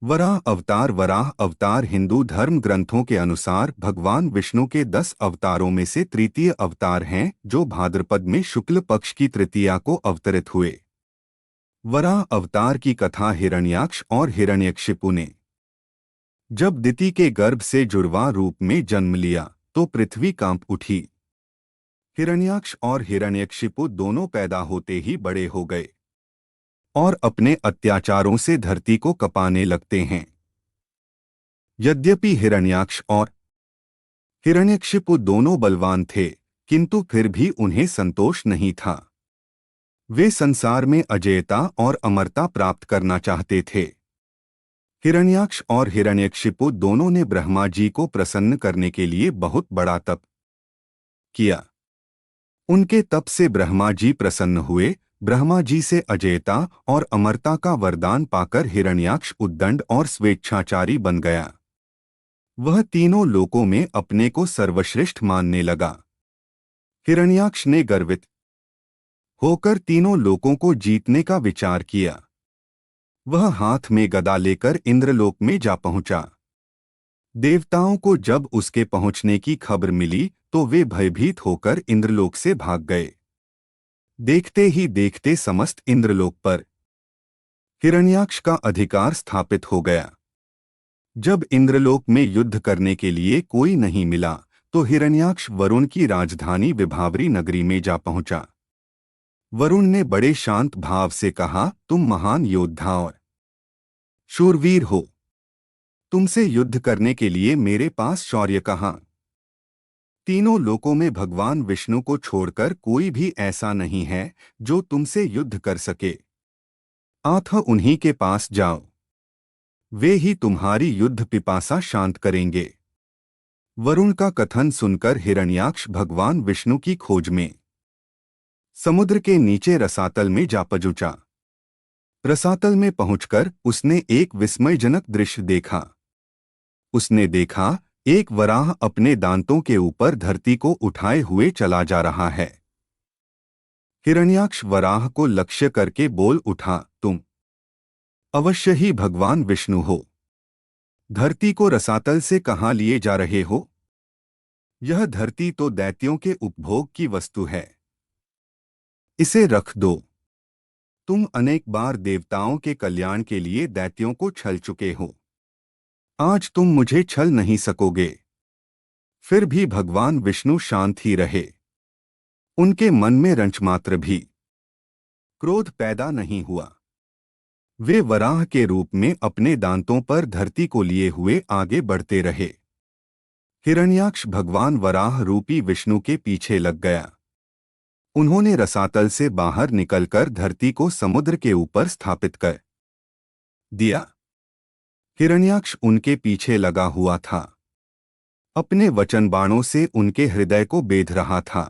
वराह अवतार हिंदू धर्म ग्रंथों के अनुसार भगवान विष्णु के 10 अवतारों में से तृतीय अवतार हैं जो भाद्रपद में शुक्ल पक्ष की तृतीया को अवतरित हुए। वराह अवतार की कथा हिरण्याक्ष और हिरण्यकशिपु ने जब दिति के गर्भ से जुड़वा रूप में जन्म लिया तो पृथ्वी कांप उठी। हिरण्याक्ष और हिरण्यकशिपु दोनों पैदा होते ही बड़े हो गए और अपने अत्याचारों से धरती को कपाने लगते हैं। यद्यपि हिरण्याक्ष और हिरण्यकशिपु दोनों बलवान थे, किंतु फिर भी उन्हें संतोष नहीं था। वे संसार में अजेयता और अमरता प्राप्त करना चाहते थे। हिरण्याक्ष और हिरण्यकशिपु दोनों ने ब्रह्मा जी को प्रसन्न करने के लिए बहुत बड़ा तप किया। उनके तप से ब्रह्मा जी प्रसन्न हुए। ब्रह्मा जी से अजेयता और अमरता का वरदान पाकर हिरण्याक्ष उद्दंड और स्वेच्छाचारी बन गया। वह तीनों लोकों में अपने को सर्वश्रेष्ठ मानने लगा। हिरण्याक्ष ने गर्वित होकर तीनों लोकों को जीतने का विचार किया। वह हाथ में गदा लेकर इंद्रलोक में जा पहुंचा। देवताओं को जब उसके पहुंचने की खबर मिली तो वे भयभीत होकर इंद्रलोक से भाग गए। देखते ही देखते समस्त इंद्रलोक पर हिरण्याक्ष का अधिकार स्थापित हो गया। जब इंद्रलोक में युद्ध करने के लिए कोई नहीं मिला तो हिरण्याक्ष वरुण की राजधानी विभावरी नगरी में जा पहुंचा। वरुण ने बड़े शांत भाव से कहा, तुम महान योद्धा और शूरवीर हो। तुमसे युद्ध करने के लिए मेरे पास शौर्य कहाँ? तीनों लोकों में भगवान विष्णु को छोड़कर कोई भी ऐसा नहीं है जो तुमसे युद्ध कर सके। अतः उन्हीं के पास जाओ, वे ही तुम्हारी युद्ध पिपासा शांत करेंगे। वरुण का कथन सुनकर हिरण्याक्ष भगवान विष्णु की खोज में समुद्र के नीचे रसातल में जा पहुंचा। रसातल में पहुंचकर उसने एक विस्मयजनक दृश्य देखा। उसने देखा, एक वराह अपने दांतों के ऊपर धरती को उठाए हुए चला जा रहा है। हिरण्याक्ष वराह को लक्ष्य करके बोल उठा, तुम अवश्य ही भगवान विष्णु हो। धरती को रसातल से कहाँ लिए जा रहे हो? यह धरती तो दैत्यों के उपभोग की वस्तु है, इसे रख दो। तुम अनेक बार देवताओं के कल्याण के लिए दैत्यों को छल चुके हो, आज तुम मुझे छल नहीं सकोगे। फिर भी भगवान विष्णु शांत ही रहे। उनके मन में रंचमात्र भी क्रोध पैदा नहीं हुआ। वे वराह के रूप में अपने दांतों पर धरती को लिए हुए आगे बढ़ते रहे। हिरण्याक्ष भगवान वराह रूपी विष्णु के पीछे लग गया। उन्होंने रसातल से बाहर निकलकर धरती को समुद्र के ऊपर स्थापित कर दिया। हिरण्याक्ष उनके पीछे लगा हुआ था, अपने वचन बाणों से उनके हृदय को बेध रहा था।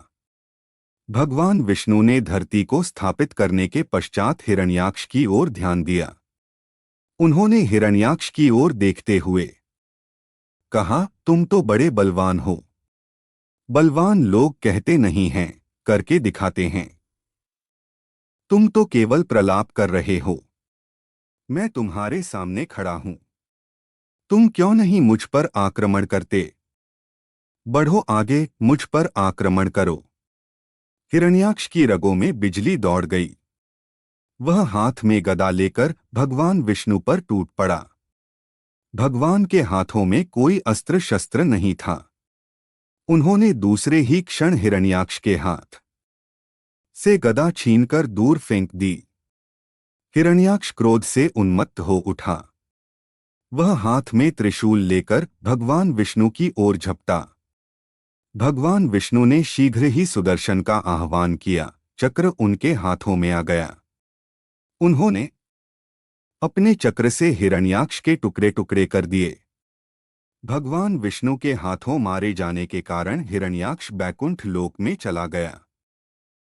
भगवान विष्णु ने धरती को स्थापित करने के पश्चात हिरण्याक्ष की ओर ध्यान दिया। उन्होंने हिरण्याक्ष की ओर देखते हुए कहा, तुम तो बड़े बलवान हो। बलवान लोग कहते नहीं हैं, करके दिखाते हैं। तुम तो केवल प्रलाप कर रहे हो। मैं तुम्हारे सामने खड़ा हूं। तुम क्यों नहीं मुझ पर आक्रमण करते? बढ़ो आगे, मुझ पर आक्रमण करो। हिरण्याक्ष की रगों में बिजली दौड़ गई। वह हाथ में गदा लेकर भगवान विष्णु पर टूट पड़ा। भगवान के हाथों में कोई अस्त्र शस्त्र नहीं था। उन्होंने दूसरे ही क्षण हिरण्याक्ष के हाथ से गदा छीनकर दूर फेंक दी। हिरण्याक्ष क्रोध से उन्मत्त हो उठा। वह हाथ में त्रिशूल लेकर भगवान विष्णु की ओर झपटा। भगवान विष्णु ने शीघ्र ही सुदर्शन का आह्वान किया। चक्र उनके हाथों में आ गया। उन्होंने अपने चक्र से हिरण्याक्ष के टुकड़े टुकड़े कर दिए। भगवान विष्णु के हाथों मारे जाने के कारण हिरण्याक्ष बैकुंठ लोक में चला गया।